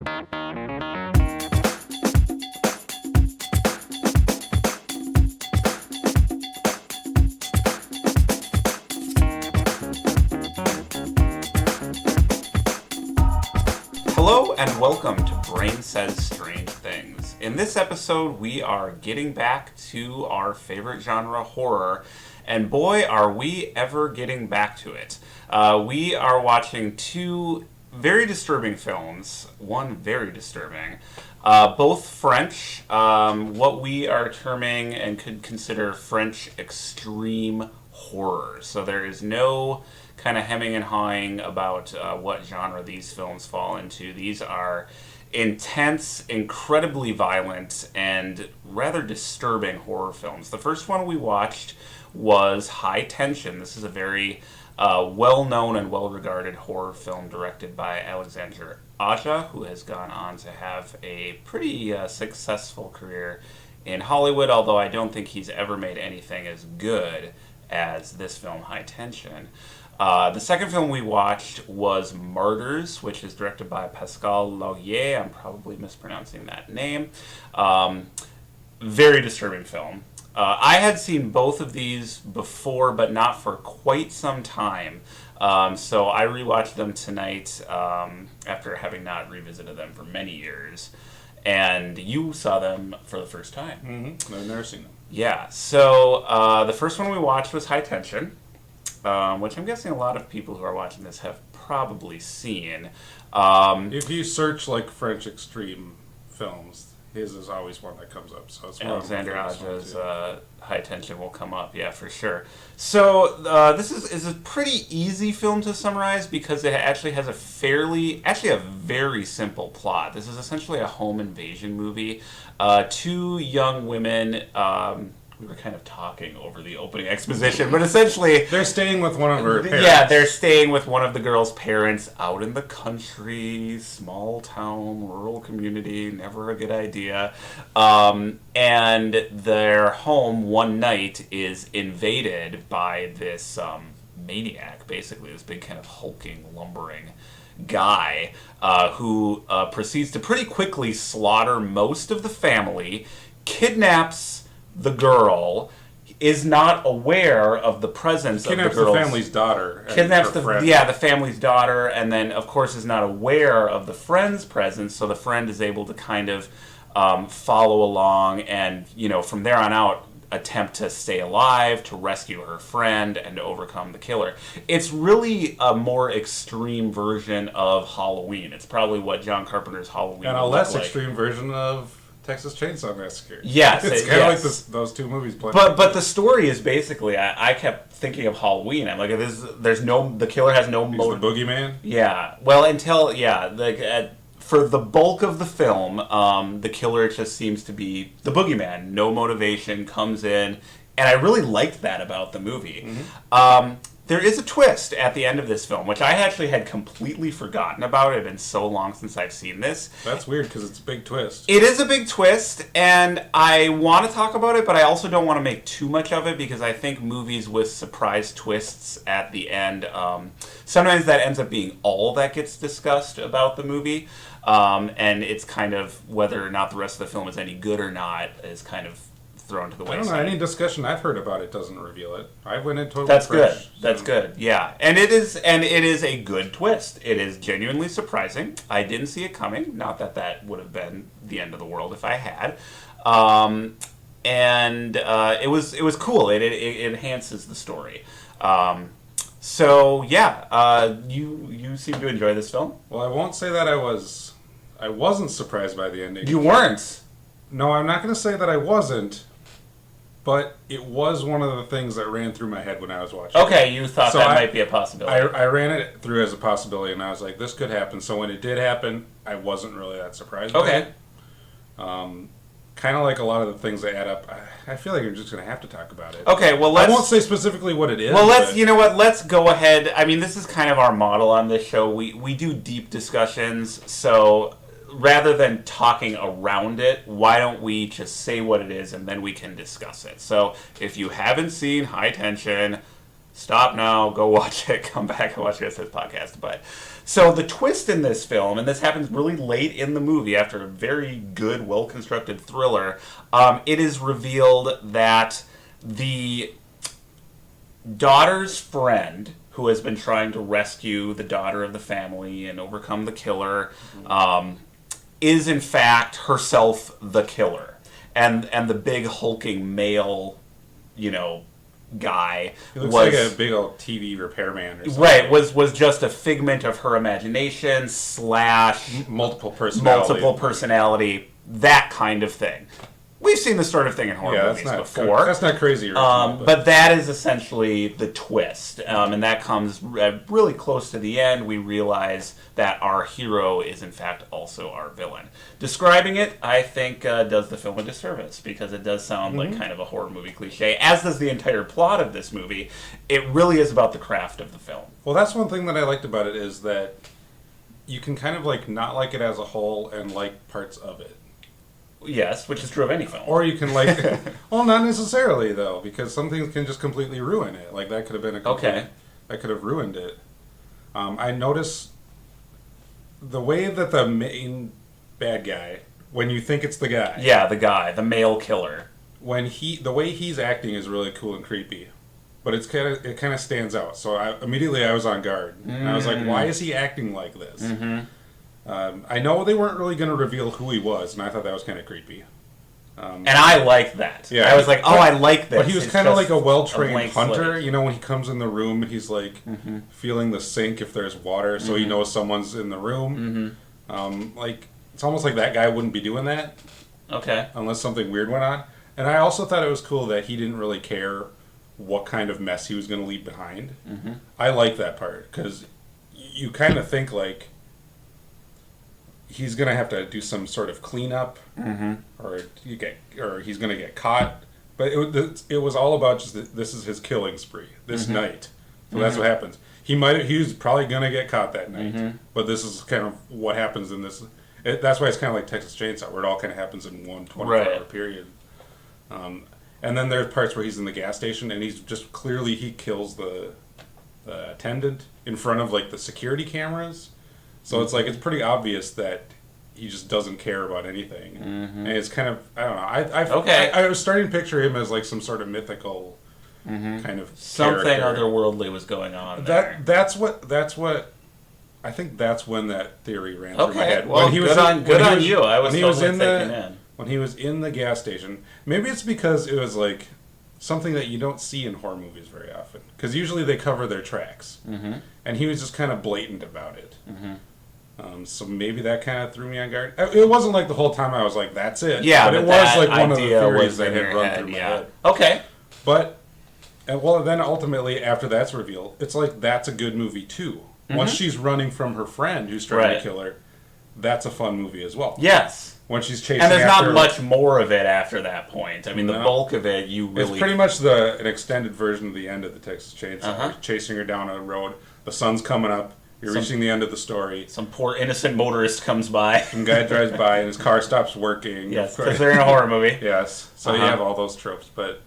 Hello and welcome to Brain Says Strange Things. In this episode, we are getting back to our favorite genre, horror, and boy, are we ever getting back to it. We are watching two very disturbing films, one very disturbing, both French, what we are terming and could consider French extreme horror. So there is no kind of hemming and hawing about what genre these films fall into. These are intense, incredibly violent, and rather disturbing horror films. The first one we watched was High Tension. This is a very well-known and well-regarded horror film directed by Alexandre Aja, who has gone on to have a pretty successful career in Hollywood, although I don't think he's ever made anything as good as this film, High Tension. The second film we watched was Martyrs, which is directed by Pascal Laugier. I'm probably mispronouncing that name. Very disturbing film. I had seen both of these before, but not for quite some time. So I rewatched them tonight after having not revisited them for many years. And you saw them for the first time. Mm-hmm. I've never seen them. Yeah. So the first one we watched was High Tension, which I'm guessing a lot of people who are watching this have probably seen. If you search like French extreme films, his is always one that comes up. So it's Alexandre Aja's High Tension will come up, yeah, for sure. So this is a pretty easy film to summarize because it actually has a very simple plot. This is essentially a home invasion movie. Two young women. We were kind of talking over the opening exposition, but essentially they're staying with one of her parents. Yeah, they're staying with one of the girl's parents out in the country, small town, rural community, never a good idea. And their home one night is invaded by this maniac, basically, this big kind of hulking, lumbering guy who proceeds to pretty quickly slaughter most of the family, kidnaps the girl, is not aware of the presence of the girl's... Kidnaps the family's daughter. Kidnaps the family's daughter, and then, of course, is not aware of the friend's presence, so the friend is able to kind of follow along and, from there on out, attempt to stay alive, to rescue her friend, and to overcome the killer. It's really a more extreme version of Halloween. It's probably what John Carpenter's Halloween and a less extreme version of Texas Chainsaw Massacre. Yes, it's kind of like those two movies. But the story is basically, I kept thinking of Halloween. I'm like, the killer has no motive. The boogeyman. Yeah, well, for the bulk of the film, the killer just seems to be the boogeyman. No motivation, comes in, and I really liked that about the movie. Mm-hmm. There is a twist at the end of this film, which I actually had completely forgotten about. It had been so long since I've seen this. That's weird, because it's a big twist. It is a big twist, and I want to talk about it, but I also don't want to make too much of it, because I think movies with surprise twists at the end, sometimes that ends up being all that gets discussed about the movie, and it's kind of whether or not the rest of the film is any good or not is kind of thrown to the wayside. I don't know, any discussion I've heard about it doesn't reveal it. I went in totally That's fresh. Good. That's good. Yeah. And it is a good twist. It is genuinely surprising. I didn't see it coming. Not that would have been the end of the world if I had. And it was cool. It enhances the story. So yeah, you seem to enjoy this film. Well, I won't say that I wasn't surprised by the ending. You weren't. No, I'm not going to say that I wasn't. But it was one of the things that ran through my head when I was watching. Okay, you thought that might be a possibility. I ran it through as a possibility, and I was like, this could happen. So when it did happen, I wasn't really that surprised by it. Kind of like a lot of the things that add up, I feel like you're just going to have to talk about it. Okay, well, I won't say specifically what it is. Well, let's go ahead. I mean, this is kind of our model on this show. We do deep discussions, so rather than talking around it, why don't we just say what it is and then we can discuss it. So if you haven't seen High Tension, stop now, go watch it, come back and watch this podcast. But so the twist in this film, and this happens really late in the movie after a very good, well-constructed thriller, it is revealed that the daughter's friend, who has been trying to rescue the daughter of the family and overcome the killer, is in fact herself the killer. And the big hulking male, guy he looks like a big old TV repairman or something. Right, was just a figment of her imagination / multiple personality, that kind of thing. We've seen this sort of thing in horror movies before. That's not crazy original, but that is essentially the twist. And that comes really close to the end. We realize that our hero is, in fact, also our villain. Describing it, I think, does the film a disservice, because it does sound like kind of a horror movie cliche, as does the entire plot of this movie. It really is about the craft of the film. Well, that's one thing that I liked about it, is that you can kind of not like it as a whole and like parts of it. Yes, which is true of any film. Or you can like... well, not necessarily, though, because some things can just completely ruin it. Like, that could have been that could have ruined it. I noticed the way that the main bad guy, when you think it's the guy... Yeah, the guy, the male killer. The way he's acting is really cool and creepy. But it kind of stands out. So immediately I was on guard. And I was like, why is he acting like this? Mm-hmm. I know they weren't really going to reveal who he was, and I thought that was kind of creepy. And I liked that. Yeah, I was like, I like this. But he was kind of like a well-trained hunter. When he comes in the room, he's like feeling the sink if there's water, so he knows someone's in the room. It's almost like that guy wouldn't be doing that. Okay. Unless something weird went on. And I also thought it was cool that he didn't really care what kind of mess he was going to leave behind. I like that part, because you kind of think like he's going to have to do some sort of cleanup, or he's going to get caught. But it was all about just this is his killing spree this night. So that's what happens. He was probably going to get caught that night, but this is kind of what happens in this. That's why it's kind of like Texas Chainsaw, where it all kind of happens in one 24-hour period. And then there's parts where he's in the gas station, and he's just clearly he kills the attendant in front of like the security cameras. So it's like it's pretty obvious that he just doesn't care about anything, and it's kind of I don't know. I was starting to picture him as like some sort of mythical kind of something character. otherworldly was going on there. That's what I think. That's when that theory ran through my head. Well, good on you. I was when he was in the gas station. Maybe it's because it was like something that you don't see in horror movies very often, because usually they cover their tracks, and he was just kind of blatant about it. So maybe that kind of threw me on guard. It wasn't like the whole time I was like, that's it. Yeah, but it was like one of the theories that had run through my head. Okay. But, then ultimately, after that's revealed, it's like that's a good movie too. Once she's running from her friend who's trying to kill her, that's a fun movie as well. Yes. When she's chasing and there's after not much more of it after that point. I mean, the bulk of it, it's pretty much an extended version of the end of the Texas Chainsaw. Chasing her down a road, the sun's coming up, you're reaching the end of the story. Some poor innocent motorist comes by. Some guy drives by and his car stops working. Yes, because they're in a horror movie. Yes, so you have all those tropes, but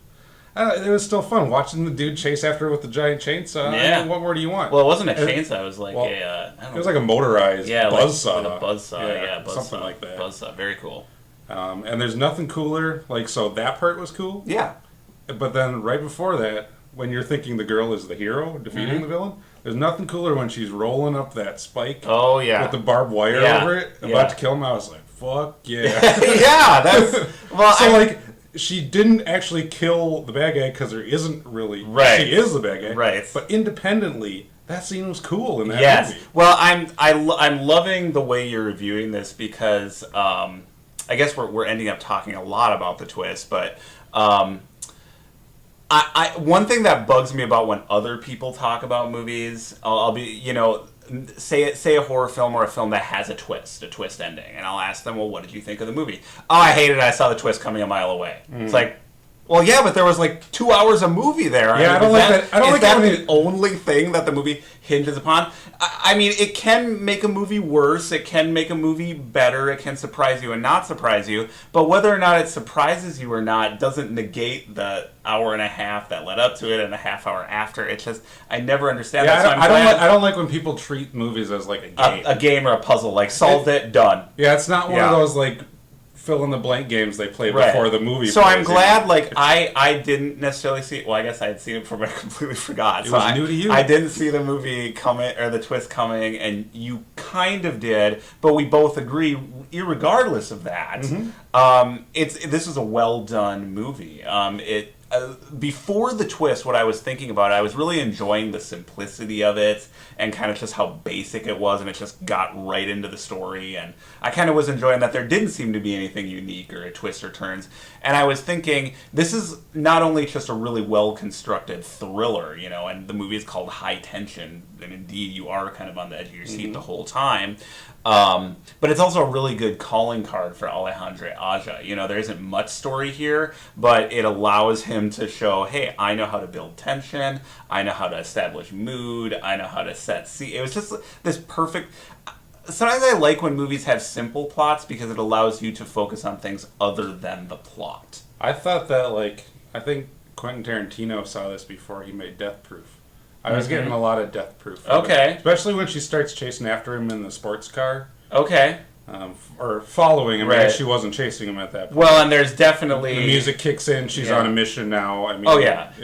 it was still fun watching the dude chase after her with the giant chainsaw. Yeah. I mean, what more do you want? Well, it wasn't a chainsaw. It was like it was like a motorized buzzsaw. Like a buzzsaw, buzzsaw. Something like that. Buzzsaw, very cool. And there's nothing cooler. So that part was cool. Yeah. But then right before that, when you're thinking the girl is the hero defeating the villain, there's nothing cooler when she's rolling up that spike. Oh, yeah. With the barbed wire over it, about to kill him. I was like, fuck yeah. Yeah, that's... Well, so, she didn't actually kill the bad guy because there isn't really... Right. She is the bad guy. Right. But independently, that scene was cool in that movie. Well, I'm loving the way you're reviewing this because I guess we're ending up talking a lot about the twist, but... one thing that bugs me about when other people talk about movies, I'll be, say a horror film or a film that has a twist ending, and I'll ask them, well, what did you think of the movie? Oh, I hated it. I saw the twist coming a mile away. It's like, Well, yeah, but there was like 2 hours of movie there. Yeah, I don't like that. I don't like that that the only thing that the movie hinges upon? I mean, it can make a movie worse. It can make a movie better. It can surprise you and not surprise you. But whether or not it surprises you or not doesn't negate the hour and a half that led up to it and a half hour after. It's just, I never understand that. So I don't like when people treat movies as like a game. A game or a puzzle. Like, solved it, done. Yeah, it's not one of those like fill-in-the-blank games they play before the movie. So I'm glad, like, I didn't necessarily see it. Well, I guess I had seen it before, but I completely forgot. It was new to you. I didn't see the movie coming, or the twist coming, and you kind of did, but we both agree, irregardless of that, this is a well-done movie. Before the twist, what I was thinking about, I was really enjoying the simplicity of it and kind of just how basic it was, and it just got right into the story, and I kind of was enjoying that there didn't seem to be anything unique or a twist or turns, and I was thinking, this is not only just a really well-constructed thriller, and the movie is called High Tension, and indeed you are kind of on the edge of your seat the whole time, but it's also a really good calling card for Alejandro Aja. There isn't much story here, but it allows him to show, hey, I know how to build tension, I know how to establish mood, I know how to set scene. It was just this perfect... Sometimes I like when movies have simple plots because it allows you to focus on things other than the plot. I thought that, I think Quentin Tarantino saw this before he made Death Proof. I was getting a lot of Death Proof. Okay. Especially when she starts chasing after him in the sports car. Okay. Or following him. Right. She wasn't chasing him at that point. Well, and there's definitely... The music kicks in. She's on a mission now. I mean,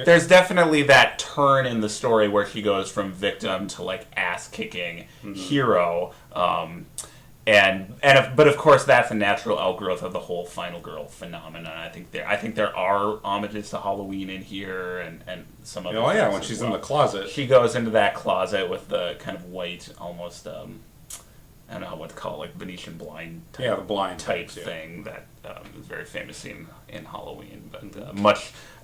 There's definitely that turn in the story where she goes from victim to, ass-kicking hero. But of course, that's a natural outgrowth of the whole final girl phenomenon. I think there are homages to Halloween in here, and some of. Oh yeah, when she's in the closet, she goes into that closet with the kind of white, almost I don't know what to call it, Venetian blind. Type, the blind type thing that is very famous in Halloween, but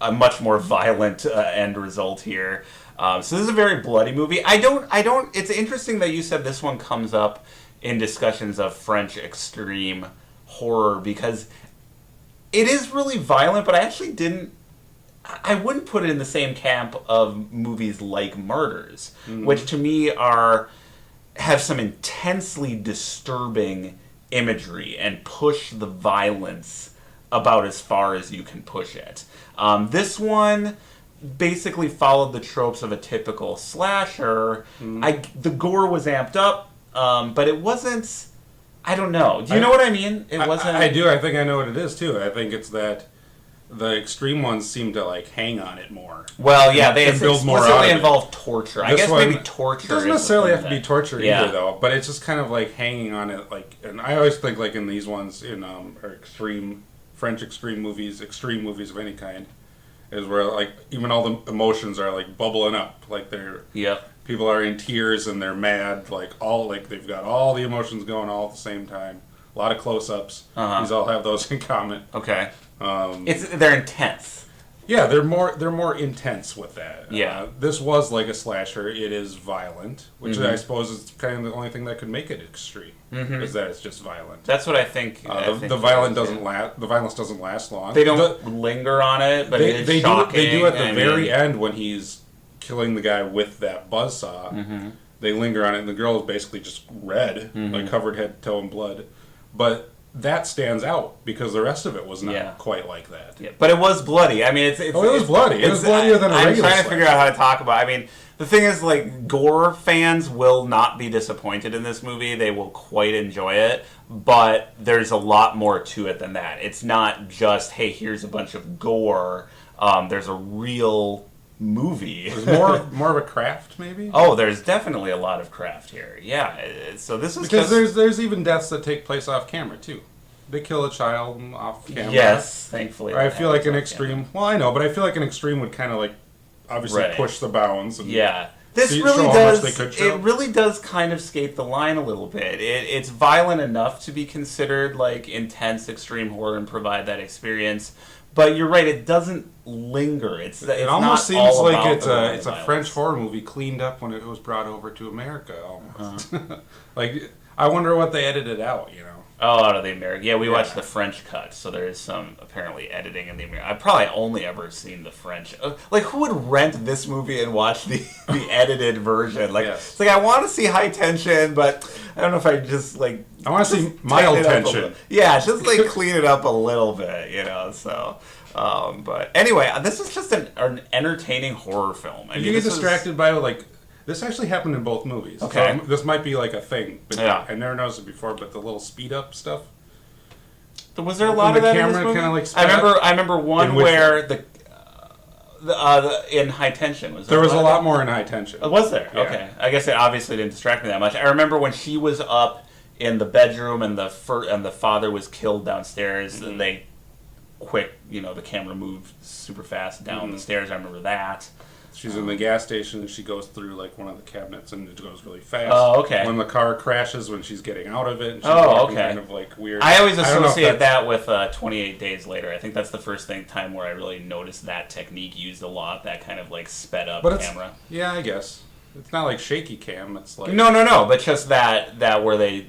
a much more violent end result here. So this is a very bloody movie. I don't. It's interesting that you said this one comes up in discussions of French extreme horror, because it is really violent, but I wouldn't put it in the same camp of movies like Martyrs, which to me have some intensely disturbing imagery and push the violence about as far as you can push it. This one basically followed the tropes of a typical slasher. The gore was amped up, but it wasn't... I don't know. Do you know what I mean? It wasn't... I do. I think I know what it is, too. I think it's that the extreme ones seem to, hang on it more. Well, yeah, they build more explicitly involve torture. I guess maybe torture. It doesn't necessarily have to be torture either, though. But it's just kind of hanging on it. And I always think in these ones, in extreme French extreme movies of any kind, is where even all the emotions are bubbling up. They're people are in tears and they're mad. They've got all the emotions going all at the same time. A lot of close-ups. These all have those in common. Okay. They're intense. Yeah, they're more intense with that. Yeah. This was like a slasher. It is violent, which I suppose is kind of the only thing that could make it extreme. Is that it's just violent. That's what I think. The violence doesn't last long. They don't linger on it, but it is shocking. They do at the very end when he's killing the guy with that buzzsaw. They linger on it, and the girl is basically just red, covered head to toe in blood. But that stands out because the rest of it was not quite like that. Yeah, but it was bloody. I mean, it was bloody. It was bloodier than a regular. I'm trying to figure out how to talk about it. I mean, the thing is, gore fans will not be disappointed in this movie. They will quite enjoy it, but there's a lot more to it than that. It's not just, hey, here's a bunch of gore. There's a real movie. There's more of a craft, maybe? Oh, there's definitely a lot of craft here. Yeah. So this is because there's even deaths that take place off camera too. They kill a child off camera. Yes, thankfully. Or I feel like an extreme. Well, I know, but I feel like an extreme would kind of obviously push the bounds. And this really does. It really does kind of skate the line a little bit. It's violent enough to be considered intense extreme horror and provide that experience. But you're right; it doesn't linger. It almost seems like it's a French horror movie cleaned up when it was brought over to America. Almost, I wonder what they edited out. Oh, out of the American. Yeah, we Yeah. watched the French cut, so there is some apparently editing in the American. I've probably only ever seen the French. Like, who would rent this movie and watch the edited version? Like, Yes. it's like I want to see High Tension, but I don't know if I just like. I want to see just mild tighten it up a tension. little. Yeah, just like clean it up a little bit, So. But anyway, this is just an entertaining horror film. You get distracted by like. This actually happened in both movies. Okay. So this might be like a thing. But Yeah. I never noticed it before, but the little speed up stuff. Was there a lot of that in this movie? Kinda, like, I remember one In which where in High Tension There was a lot more in High Tension. Was there? Yeah. Okay. I guess it obviously didn't distract me that much. I remember when she was up in the bedroom and the father was killed downstairs, and they the camera moved super fast down the stairs. I remember that. She's in the gas station and she goes through like one of the cabinets and it goes really fast. Oh, okay. When the car crashes, when she's getting out of it, and she's okay. kind of like weird. I always don't know if associate that's- that with 28 Days Later. I think that's the first time where I really noticed that technique used a lot. That kind of like sped up camera. Yeah, I guess it's not like shaky cam. It's like No, but just that where they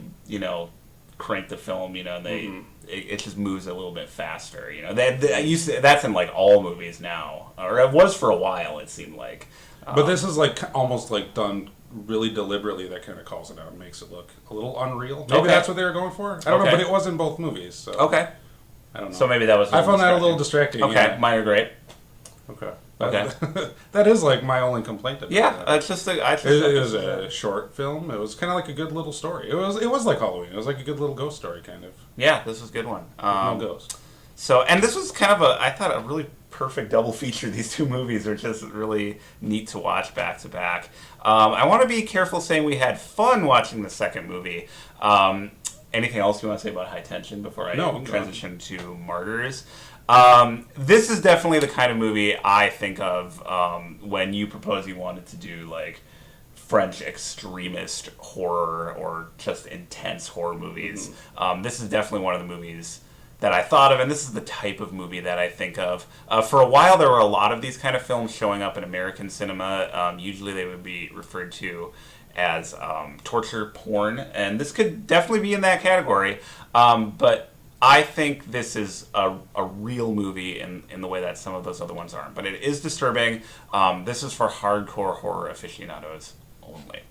crank the film, and they it just moves a little bit faster. That's in like all movies now, or it was for a while. It seemed like. But this is like almost like done really deliberately. That kind of calls it out and makes it look a little unreal. Maybe that's what they were going for. I don't know, but it was in both movies. So. Okay. I don't know. So maybe that was. I found that a little distracting. Okay, yeah. mine are great. Okay. Okay. That is like my only complaint about Yeah, it. it's just It was a short film. It was kind of like a good little story. It was like Halloween. It was like a good little ghost story, kind of. Yeah, this was a good one. No ghost. So, and this was kind of I thought a really perfect double feature. These two movies are just really neat to watch back to back. I want to be careful saying we had fun watching the second movie. Anything else you want to say about High Tension before I transition to Martyrs? This is definitely the kind of movie I think of when you propose you wanted to do like French extremist horror or just intense horror movies. This is definitely one of the movies that I thought of, and this is the type of movie that I think of. For a while, there were a lot of these kind of films showing up in American cinema. Usually they would be referred to as torture porn, and this could definitely be in that category. But I think this is a real movie in the way that some of those other ones aren't. But it is disturbing. This is for hardcore horror aficionados only.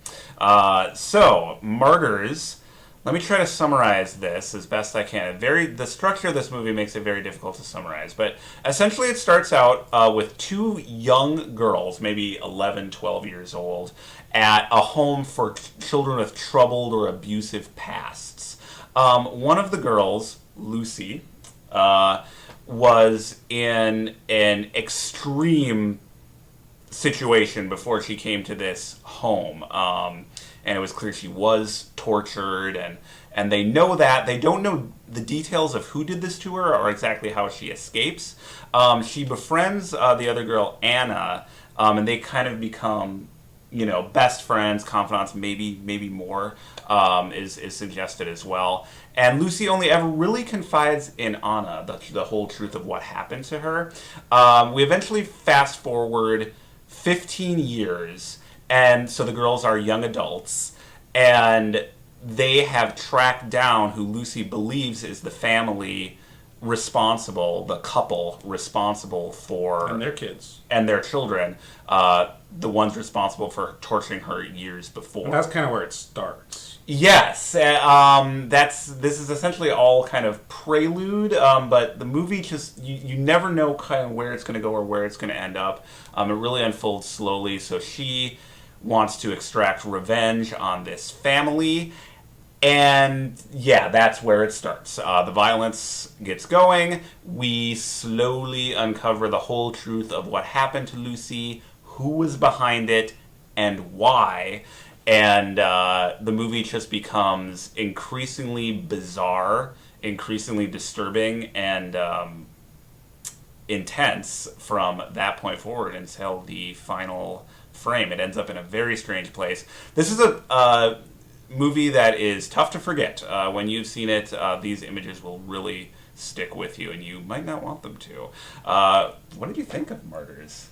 So, Martyrs. Let me try to summarize this as best I can. The structure of this movie makes it very difficult to summarize. But essentially it starts out with two young girls, maybe 11, 12 years old, at a home for children with troubled or abusive pasts. One of the girls, Lucy, was in an extreme situation before she came to this home. And it was clear she was tortured, and they know that. They don't know the details of who did this to her or exactly how she escapes. She befriends the other girl, Anna, and they kind of become, best friends, confidants, maybe more, is suggested as well. And Lucy only ever really confides in Anna the whole truth of what happened to her. We eventually fast forward 15 years, and so the girls are young adults, and they have tracked down who Lucy believes is the family responsible, the couple responsible for... And their kids. And their children, the ones responsible for torturing her years before. And that's kind of where it starts. Yes, this is essentially all kind of prelude, but the movie just, you never know kind of where it's going to go or where it's going to end up. It really unfolds slowly, so she wants to extract revenge on this family, and yeah, that's where it starts. The violence gets going. We slowly uncover the whole truth of what happened to Lucy, who was behind it, and why. And the movie just becomes increasingly bizarre, increasingly disturbing, and intense from that point forward until the final frame. It ends up in a very strange place. This is a movie that is tough to forget. When you've seen it, these images will really stick with you, and you might not want them to. What did you think of Martyrs?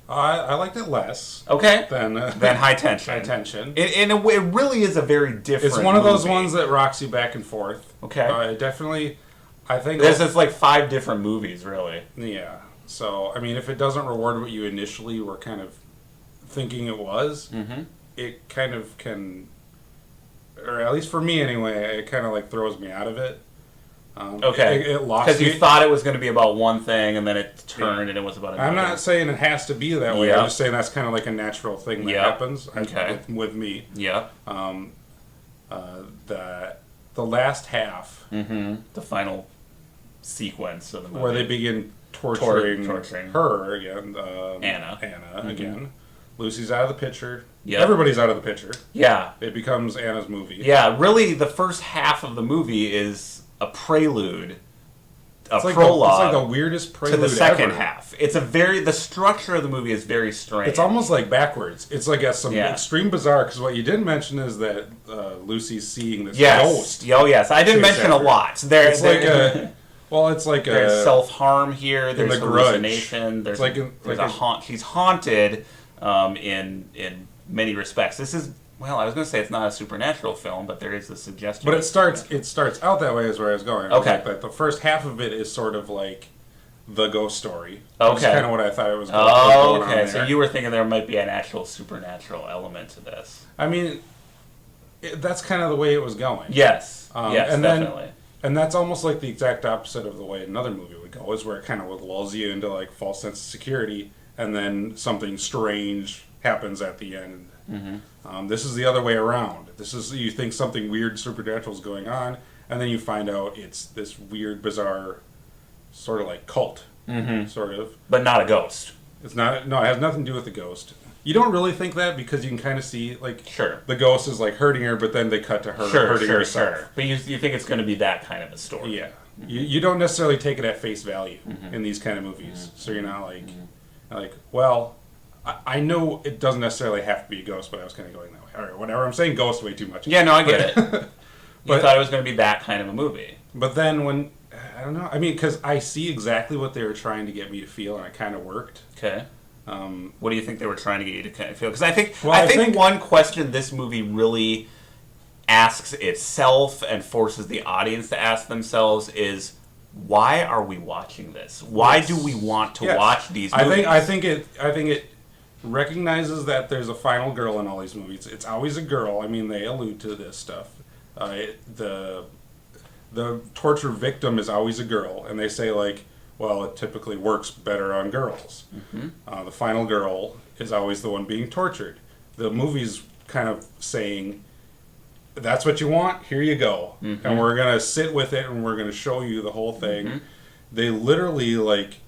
I liked it less. Okay. Than High Tension. High Tension. It really is a very different. It's one of those movie. ones that rocks you back and forth. Okay. It definitely. I think there's like 5 different movies, really. Yeah. So I mean, if it doesn't reward what you initially were kind of thinking it was, it kind of can, or at least for me anyway, it kind of like throws me out of it. Okay. It lost me. Because you thought it was going to be about one thing, and then it turned, and it was about another. I'm not saying it has to be that way. I'm just saying that's kind of like a natural thing that happens with me. Yeah. The last half. The final sequence of the movie. Where they begin torturing her again. Anna again. Lucy's out of the picture. Yep. Everybody's out of the picture. Yeah. It becomes Anna's movie. Yeah, really, the first half of the movie is a prelude, it's like prologue. It's like the weirdest prelude to the second ever. half. It's the structure of the movie is very strange. It's almost like backwards. It's like some extreme bizarre, because what you didn't mention is that Lucy's seeing this ghost. Oh, yes. I didn't mention a lot. There's self-harm here. There's hallucination. There's she's haunted in many respects. This is, well, I was going to say it's not a supernatural film, but there is the suggestion. But it starts out that way is where I was going. Okay. Like the first half of it is sort of like the ghost story. Okay. That's kind of what I thought it was going on there. So you were thinking there might be an actual supernatural element to this. I mean, that's kind of the way it was going. Yes. Yes, definitely. And that's almost like the exact opposite of the way another movie would go, is where it kind of lulls you into like false sense of security, and then something strange happens at the end. This is the other way around. This is, you think something weird supernatural is going on, and then you find out it's this weird, bizarre, sort of like cult, sort of. But not a ghost. It's not. No, it has nothing to do with the ghost. You don't really think that, because you can kind of see like the ghost is like hurting her, but then they cut to her hurting herself. But you think it's going to be that kind of a story. Yeah. You don't necessarily take it at face value in these kind of movies. So you're not like, well, I know it doesn't necessarily have to be a ghost, but I was kind of going that way. All right, whatever. I'm saying ghost way too much. Yeah, no, I get it. You thought it was going to be that kind of a movie. But then when, I don't know, I mean, because I see exactly what they were trying to get me to feel, and it kind of worked. Okay. What do you think they were trying to get you to kind of feel? Because I think one question this movie really asks itself and forces the audience to ask themselves is, why are we watching this? Why do we want to watch these movies? I think it recognizes that there's a final girl in all these movies. It's always a girl. I mean, they allude to this stuff. The torture victim is always a girl, and they say like, well, it typically works better on girls. The final girl is always the one being tortured. The movie's kind of saying, that's what you want, here you go. And we're going to sit with it, and we're going to show you the whole thing. They literally like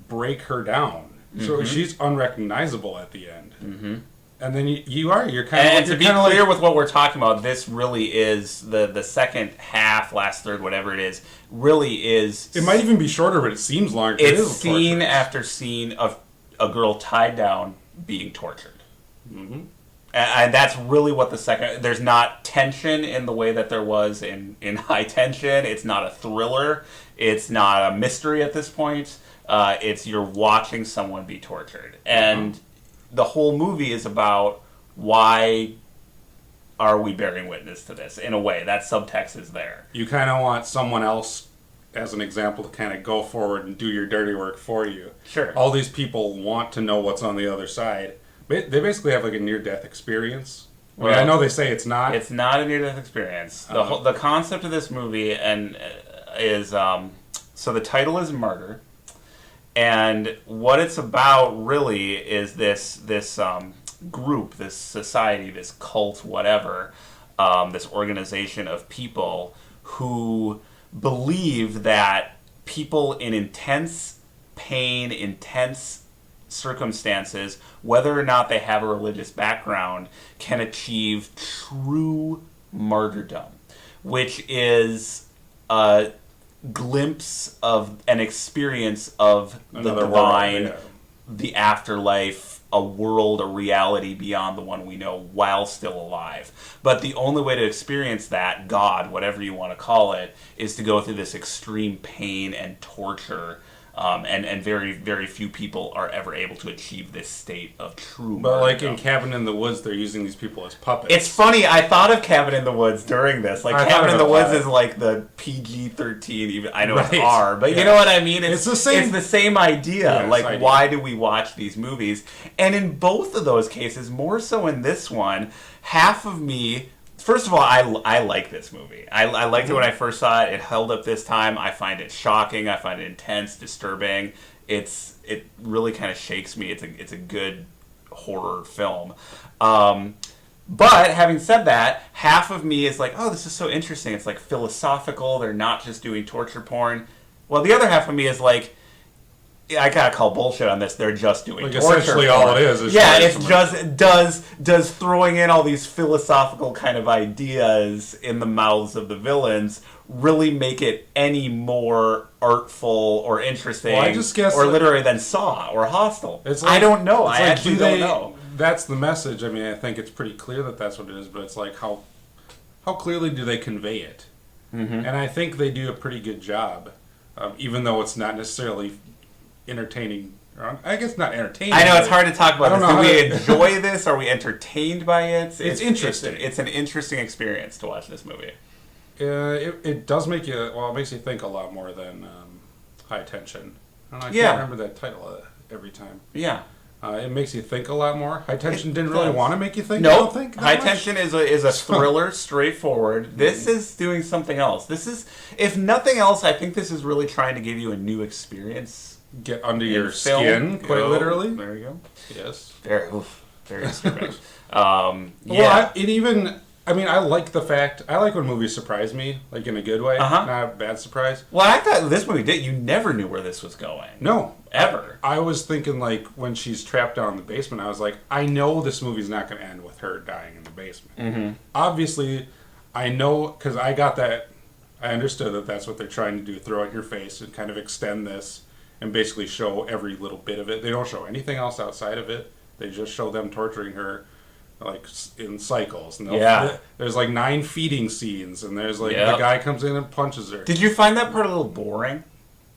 break her down. So she's unrecognizable at the end. And then you're kind of... And to be clear with what we're talking about, this really is, the second half, last third, whatever it is, really is... It might even be shorter, but it seems longer. It's scene after scene of a girl tied down being tortured. And that's really what the second... There's not tension in the way that there was in High Tension. It's not a thriller. It's not a mystery at this point. It's you're watching someone be tortured. And the whole movie is about, why are we bearing witness to this? In a way, that subtext is there. You kind of want someone else, as an example, to kind of go forward and do your dirty work for you. Sure. All these people want to know what's on the other side. They basically have like a near-death experience. Well, I know they say it's not. It's not a near-death experience. The concept of this movie is so the title is Martyr, and what it's about really is this group, this society, this cult, whatever, this organization of people who believe that people in intense pain, intense circumstances, whether or not they have a religious background, can achieve true martyrdom, which is a glimpse of an experience of the divine, the afterlife, a world, a reality beyond the one we know while still alive. But the only way to experience that, God, whatever you want to call it, is to go through this extreme pain and torture And very, very few people are ever able to achieve this state of true But like martyrdom. in Cabin in the Woods, they're using these people as puppets. It's funny, I thought of Cabin in the Woods during this. Like, I Cabin in the thought Woods about it. is like the PG-13, even I know it's Right. R, but you Yeah. know what I mean? It's the same- It's the same idea. Yeah, like, idea. why do we watch these movies? And in both of those cases, more so in this one, half of me... First of all, I like this movie. I liked it when I first saw it. It held up this time. I find it shocking. I find it intense, disturbing. It really kind of shakes me. It's a good horror film. But having said that, half of me is like, oh, this is so interesting. It's like philosophical. They're not just doing torture porn. Well, the other half of me is like, I gotta call bullshit on this. They're just doing like torture essentially porn. all it is Yeah, showing it's someone- just does throwing in all these philosophical kind of ideas in the mouths of the villains really make it any more artful or interesting, Well, I just guess or that- literary than Saw or Hostel? It's I don't know. I like, actually don't know. That's the message. I mean, I think it's pretty clear that that's what it is, but it's like how clearly do they convey it? Mm-hmm. And I think they do a pretty good job, even though it's not necessarily entertaining. I guess not entertaining. I know it's but hard to talk about I don't this. Do know we how enjoy this? Are we entertained by it? It's interesting. It's an interesting experience to watch this movie. It does make you. Well, it makes you think a lot more than High Tension. I Yeah. can't remember that title every time. Yeah. It makes you think a lot more. High Tension It didn't really does. want to make you think. I No, don't think that High much. Tension is a thriller, straightforward. This is doing something else. This is, if nothing else, I think this is really trying to give you a new experience. Get under in your film. skin, quite Oh, literally. There you go. Yes. Very disturbing. Well, Yeah. I like the fact. I like when movies surprise me, like in a good way, Uh-huh. not a bad surprise. Well, I thought this movie did. You never knew where this was going. No, Ever. I was thinking like when she's trapped down in the basement. I was like, I know this movie's not going to end with her dying in the basement. Mm-hmm. Obviously, I know because I got that. I understood that that's what they're trying to do: throw it in your face and kind of extend this and basically show every little bit of it. They don't show anything else outside of it. They just show them torturing her, like in cycles. And Yeah. there's like 9 feeding scenes, and there's like Yep. the guy comes in and punches her. Did you find that part a little boring?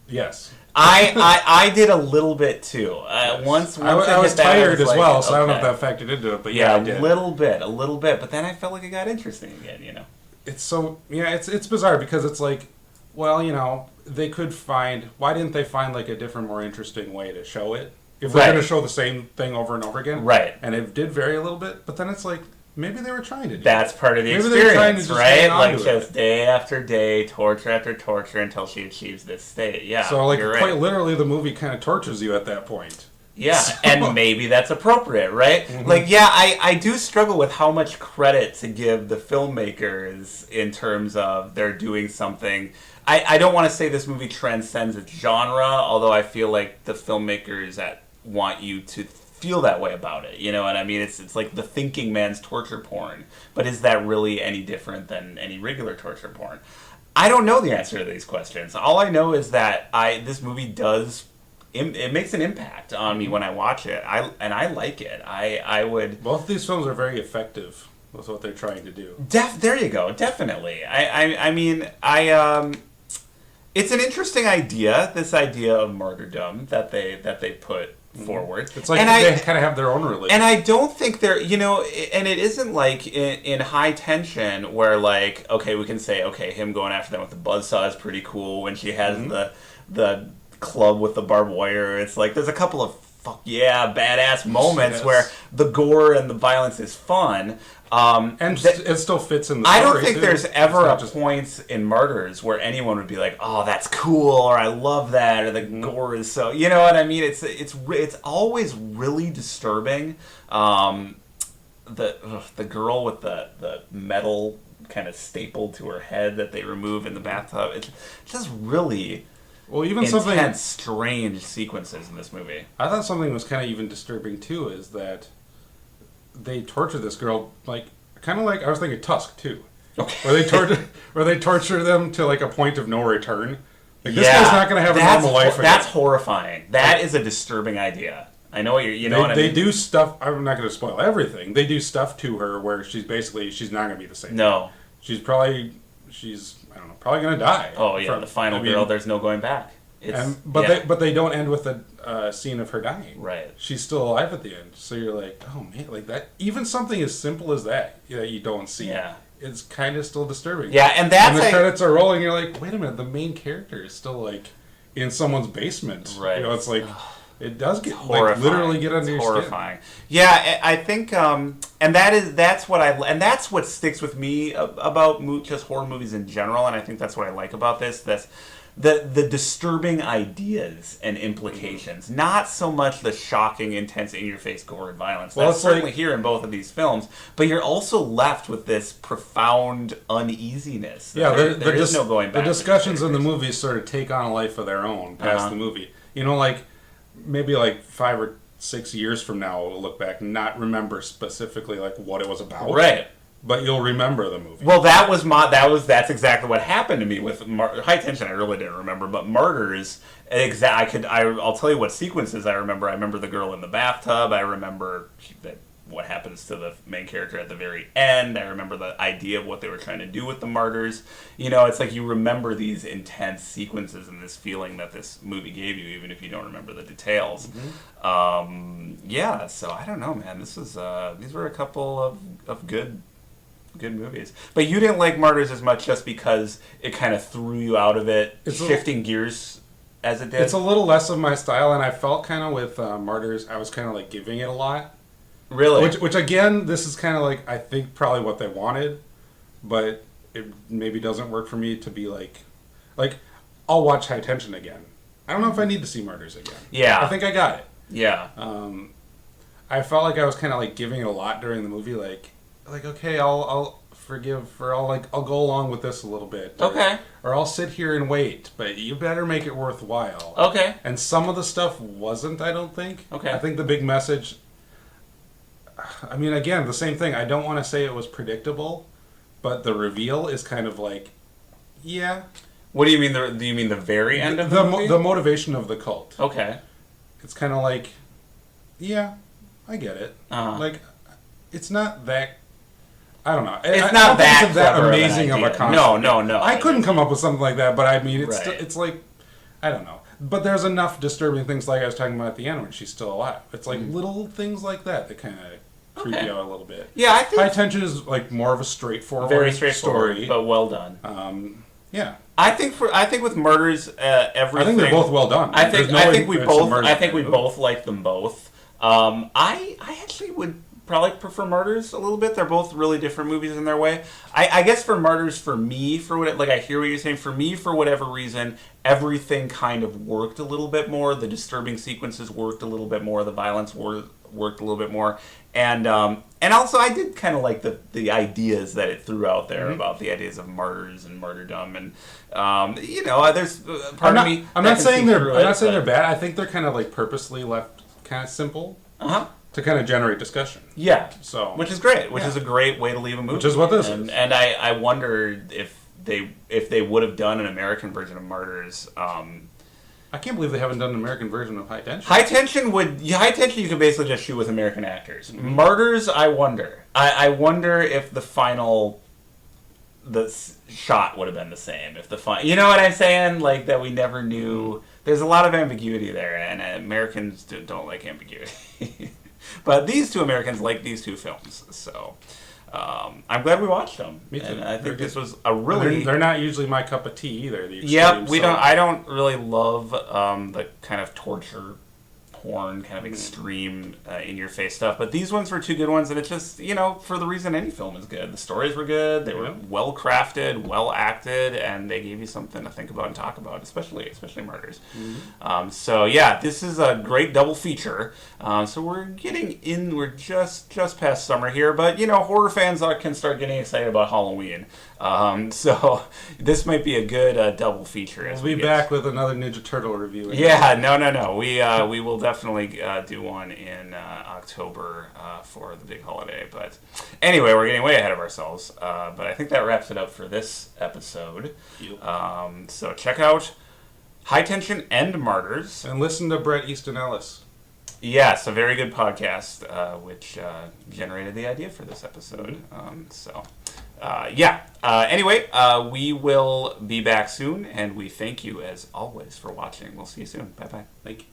Yes. I did a little bit too. Once I it was hit that, I tired was as like, well, so I don't know if okay. that factored into it, but Yeah, I a did. little bit. But then I felt like it got interesting again. You know. It's so it's bizarre because it's like, well, they could find. Why didn't they find like a different, more interesting way to show it? If they're Right. going to show the same thing over and over again, Right. And it did vary a little bit, but then it's like maybe they were trying to do That's part of the Maybe they're trying to experience, just right? hang on Like to just it. day after day, torture after torture until she achieves this state. Yeah. So like you're right. quite literally, the movie kind of tortures you at that point. Yeah, So- and maybe that's appropriate, right? Like, yeah, I do struggle with how much credit to give the filmmakers in terms of they're doing something. I don't want to say this movie transcends its genre, although I feel like the filmmakers want you to feel that way about it. You know what I mean? It's like the thinking man's torture porn, but is that really any different than any regular torture porn? I don't know the answer to these questions. All I know is that this movie does. It makes an impact on me when I watch it. I like it. I would. Both these films are very effective with what they're trying to do. There you go. Definitely. It's an interesting idea. This idea of martyrdom that they put forward. It's like and they kind of have their own religion. And I don't think they're, and it isn't like in High Tension where like, okay, we can say, okay, him going after them with the buzzsaw is pretty cool when she has the club with the barbed wire. It's like there's a couple of fuck yeah badass moments Yes. where the gore and the violence is fun. It still fits in the I story, don't think too. there's It's ever a not just- point in Martyrs where anyone would be like, "Oh, that's cool," or "I love that," or "The gore is so." You know what I mean? It's always really disturbing. The girl with the metal kind of stapled to her head that they remove in the bathtub. It's just really even intense, strange sequences in this movie. I thought something was kind of even disturbing too. Is that they torture this girl like kind of like I was thinking Tusk too. Okay. Where they torture them to like a point of no return. Like this guy's not going to have a normal life again. That's horrifying. That is a distributing idea. I know what you know what I mean. They do stuff. I'm not going to spoil everything. They do stuff to her where she's not going to be the same. No. She's I don't know, probably going to die. Oh yeah, the final girl. There's no going back. But they don't end with a scene of her dying. Right. She's still alive at the end. So you're like, oh man, like that. Even something as simple as that you don't see. Yeah. It's kind of still disturbing. Yeah, and that's when the credits are rolling, you're like, wait a minute, the main character is still like in someone's basement. Right. It's like it does get horrifying. Like literally get under your horrifying. Skin. Yeah, I think, and that's what sticks with me about just horror movies in general, and I think that's what I like about this. That's the disturbing ideas and implications, not so much the shocking, intense, in-your-face gore and violence. That's certainly here in both of these films, but you're also left with this profound uneasiness. Yeah, there is no going back. The discussions in the movies sort of take on a life of their own past the movie. Like maybe like 5 or 6 years from now, we'll look back and not remember specifically like what it was about. Right. But you'll remember the movie. Well, that's exactly what happened to me with High Tension. I really didn't remember, but Martyrs. I'll tell you what sequences I remember. I remember the girl in the bathtub. I remember what happens to the main character at the very end. I remember the idea of what they were trying to do with the martyrs. It's like you remember these intense sequences and this feeling that this movie gave you, even if you don't remember the details. Mm-hmm. So I don't know, man. These were a couple of good movies. But you didn't like Martyrs as much just because it kind of threw you out of it, shifting gears as it did? It's a little less of my style, and I felt kind of with Martyrs, I was kind of like giving it a lot. Really? Which again, this is kind of like, I think probably what they wanted, but it maybe doesn't work for me to be like, I'll watch High Tension again. I don't know if I need to see Martyrs again. Yeah. I think I got it. Yeah. I felt like I was kind of like giving it a lot during the movie, like okay, I'll forgive, or I'll go along with this a little bit. Okay. Or I'll sit here and wait, but you better make it worthwhile. Okay. And some of the stuff wasn't, I don't think. Okay. I think the big message, I mean, again, the same thing. I don't want to say it was predictable, but the reveal is kind of like, yeah. What do you mean? Do you mean the very end of the movie? The motivation of the cult. Okay. It's kind of like, yeah, I get it. Like, it's not that. I don't know. It's not that amazing of a concept. No. I couldn't come up with something like that, but I mean, it's right. it's like, I don't know. But there's enough disturbing things like I was talking about at the end when she's still alive. It's like little things like that kind of creep you out a little bit. Yeah, I think High Tension is like more of a straightforward, very straightforward story, but well done. Yeah. I think with Martyrs, everything. I think they're both well done. I think we both like them both. I actually would probably prefer Martyrs a little bit. They're both really different movies in their way. I guess for Martyrs, for me, I hear what you're saying. For me, for whatever reason, everything kind of worked a little bit more. The disturbing sequences worked a little bit more. The violence worked a little bit more. And also I did kind of like the ideas that it threw out there about the ideas of martyrs and martyrdom. And, there's part of me. I'm not saying they're bad. I think they're kind of like purposely left kind of simple. To kind of generate discussion. Yeah. So, which is great. Which is a great way to leave a movie. Which is what this is. And I wondered if they would have done an American version of Martyrs. I can't believe they haven't done an American version of High Tension. High Tension you can basically just shoot with American actors. Mm-hmm. Martyrs, I wonder. I wonder if the shot would have been the same. If you know what I'm saying? Like that we never knew. There's a lot of ambiguity there, and Americans don't like ambiguity. But these two Americans like these two films, so I'm glad we watched them. Me too. And I think this was a really. They're not usually my cup of tea either. Yep, we don't. I don't really love the kind of torture porn, kind of extreme, in-your-face stuff. But these ones were two good ones, and it's just, for the reason any film is good. The stories were good, they were well-crafted, well-acted, and they gave you something to think about and talk about, especially Martyrs. Mm-hmm. This is a great double feature. So we're just past summer here, but, horror fans can start getting excited about Halloween. So this might be a good double feature. We'll be back with another Ninja Turtle review. Yeah, no. We will definitely do one in October for the big holiday. But anyway, we're getting way ahead of ourselves. But I think that wraps it up for this episode. Yep. So check out High Tension and Martyrs. And listen to Bret Easton Ellis. Yes, a very good podcast, which generated the idea for this episode. Anyway, we will be back soon, and we thank you as always for watching. We'll see you soon. Bye bye. Thank you.